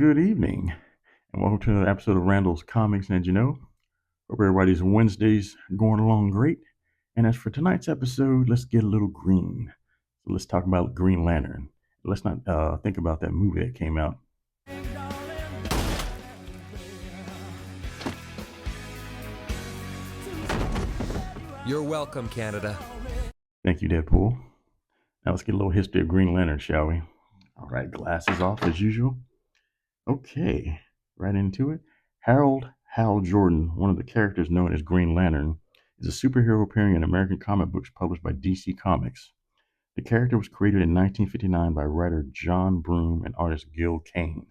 Good evening, and welcome to another episode of Randall's Comics and Hope everybody's Wednesday's going along great. And as for tonight's episode, let's get a little green. So let's talk about Green Lantern. Let's not think about that movie that came out. You're welcome, Canada. Thank you, Deadpool. Now let's get a little history of Green Lantern, shall we? All right, glasses off as usual. Okay, right into it. Harold Hal Jordan, one of the characters known as Green Lantern, is a superhero appearing in American comic books published by DC Comics. The character was created in 1959 by writer John Broome and artist Gil Kane,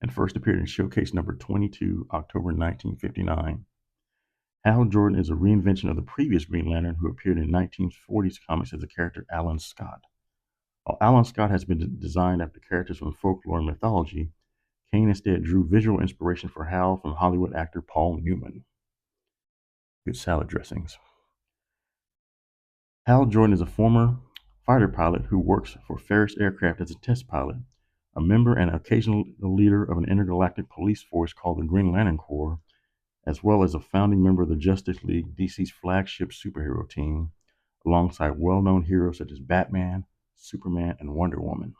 and first appeared in Showcase number 22, October 1959. Hal Jordan is a reinvention of the previous Green Lantern who appeared in 1940s comics as the character Alan Scott. While Alan Scott has been designed after characters from folklore and mythology, Kane instead drew visual inspiration for Hal from Hollywood actor Paul Newman. Good salad dressings. Hal Jordan is a former fighter pilot who works for Ferris Aircraft as a test pilot, a member and occasional leader of an intergalactic police force called the Green Lantern Corps, as well as a founding member of the Justice League, DC's flagship superhero team, alongside well-known heroes such as Batman, Superman, and Wonder Woman.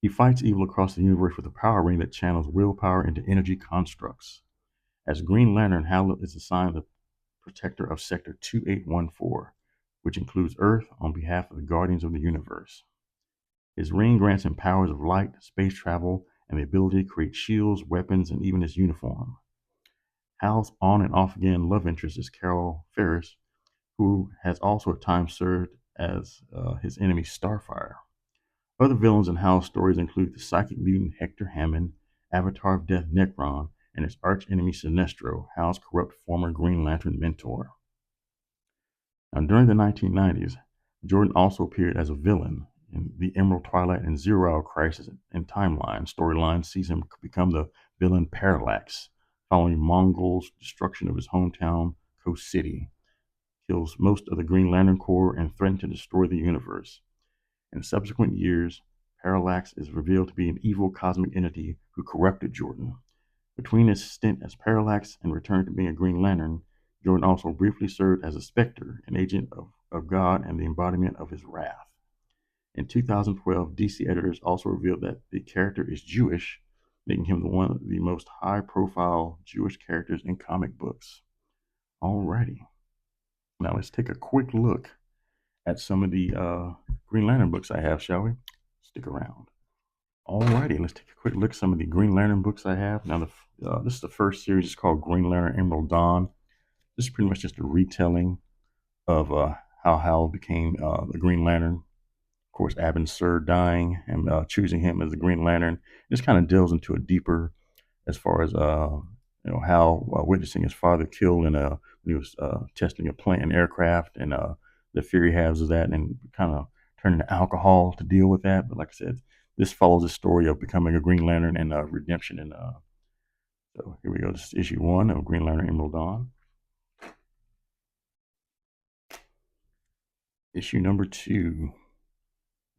He fights evil across the universe with a power ring that channels willpower into energy constructs. As Green Lantern, Hal is assigned the protector of Sector 2814, which includes Earth, on behalf of the Guardians of the Universe. His ring grants him powers of light, space travel, and the ability to create shields, weapons, and even his uniform. Hal's on and off again love interest is Carol Ferris, who has also at times served as his enemy Starfire. Other villains in Hal's stories include the psychic mutant Hector Hammond, Avatar of Death Necron, and his archenemy Sinestro, Hal's corrupt former Green Lantern mentor. Now, during the 1990s, Jordan also appeared as a villain in the Emerald Twilight and Zero Hour Crisis and Timeline storyline sees him become the villain Parallax, following Mongol's destruction of his hometown, Coast City, kills most of the Green Lantern Corps, and threatened to destroy the universe. In subsequent years, Parallax is revealed to be an evil cosmic entity who corrupted Jordan. Between his stint as Parallax and return to being a Green Lantern, Jordan also briefly served as a Spectre, an agent of God and the embodiment of his wrath. In 2012, DC editors also revealed that the character is Jewish, making him one of the most high-profile Jewish characters in comic books. Alrighty. Now let's take a quick look at some of the Green Lantern books I have, shall we? Stick around. Alrighty, let's take a quick look at some of the Green Lantern books I have. Now, this is the first series. It's called Green Lantern Emerald Dawn. This is pretty much just a retelling of how Hal became the Green Lantern. Of course, Abin Sur dying and choosing him as the Green Lantern. This kind of delves into a deeper, as far as Hal witnessing his father killed in when he was testing an aircraft, and the fear he has of that, and kind of turning to alcohol to deal with that. But like I said, this follows the story of becoming a Green Lantern and redemption. And so here we go. This is issue 1 of Green Lantern Emerald Dawn. Issue number 2,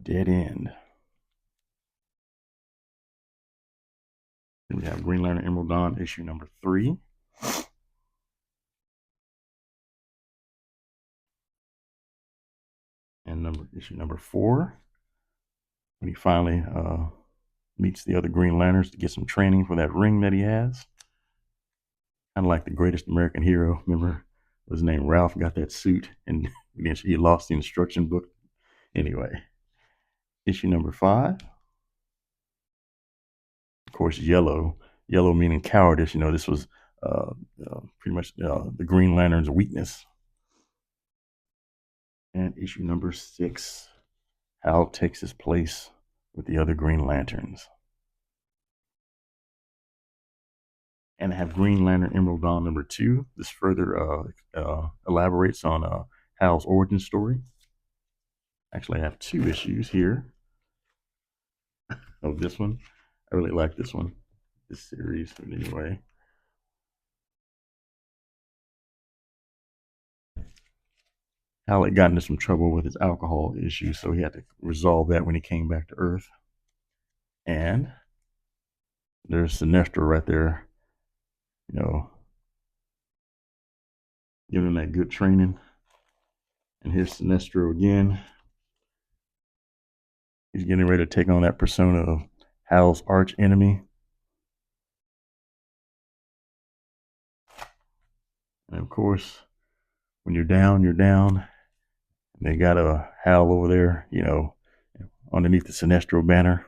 Dead End. Then we have Green Lantern Emerald Dawn issue number 3. And issue number 4, when he finally meets the other Green Lanterns to get some training for that ring that he has. Kind of like the greatest American hero. Remember, his name Ralph got that suit, and he lost the instruction book. Anyway, issue number 5. Of course, yellow. Yellow meaning cowardice. This was pretty much the Green Lantern's weakness. And issue number 6. Hal takes his place with the other Green Lanterns. And I have Green Lantern Emerald Dawn number 2. This further elaborates on Hal's origin story. Actually, I have 2 issues here of this one. I really like this one, this series, but anyway. Hal had gotten into some trouble with his alcohol issue, so he had to resolve that when he came back to Earth. And There's Sinestro right there, you know, giving him that good training. And here's Sinestro again. He's getting ready to take on that persona of Hal's arch enemy. And of course, when you're down, you're down. And they got a Hal over there, underneath the Sinestro banner.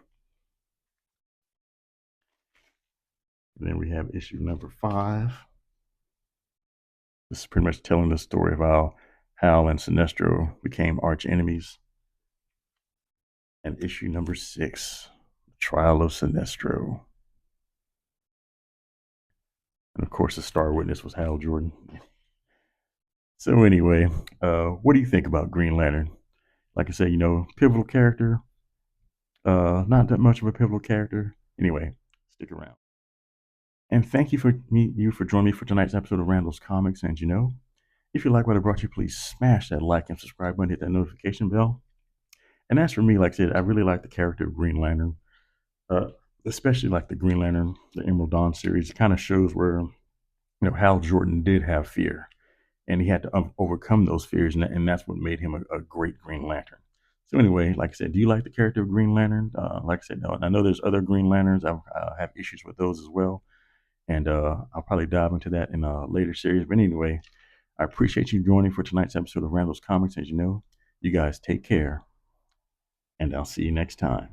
And then we have issue number 5. This is pretty much telling the story of how Hal and Sinestro became arch enemies. And issue number 6, The Trial of Sinestro. And of course, the star witness was Hal Jordan. So anyway, what do you think about Green Lantern? Like I said, pivotal character. Not that much of a pivotal character. Anyway, stick around. And thank you for joining me for tonight's episode of Randall's Comics. And if you like what I brought you, please smash that like and subscribe button, hit that notification bell. And as for me, like I said, I really like the character of Green Lantern, uh, especially like the Green Lantern, the Emerald Dawn series. It kind of shows where Hal Jordan did have fear, and he had to overcome those fears, and that's what made him a great Green Lantern. So anyway, like I said, do you like the character of Green Lantern? Like I said, no, I know there's other Green Lanterns. I have issues with those as well, and I'll probably dive into that in a later series. But anyway, I appreciate you joining for tonight's episode of Randall's Comics. As you know, you guys take care, and I'll see you next time.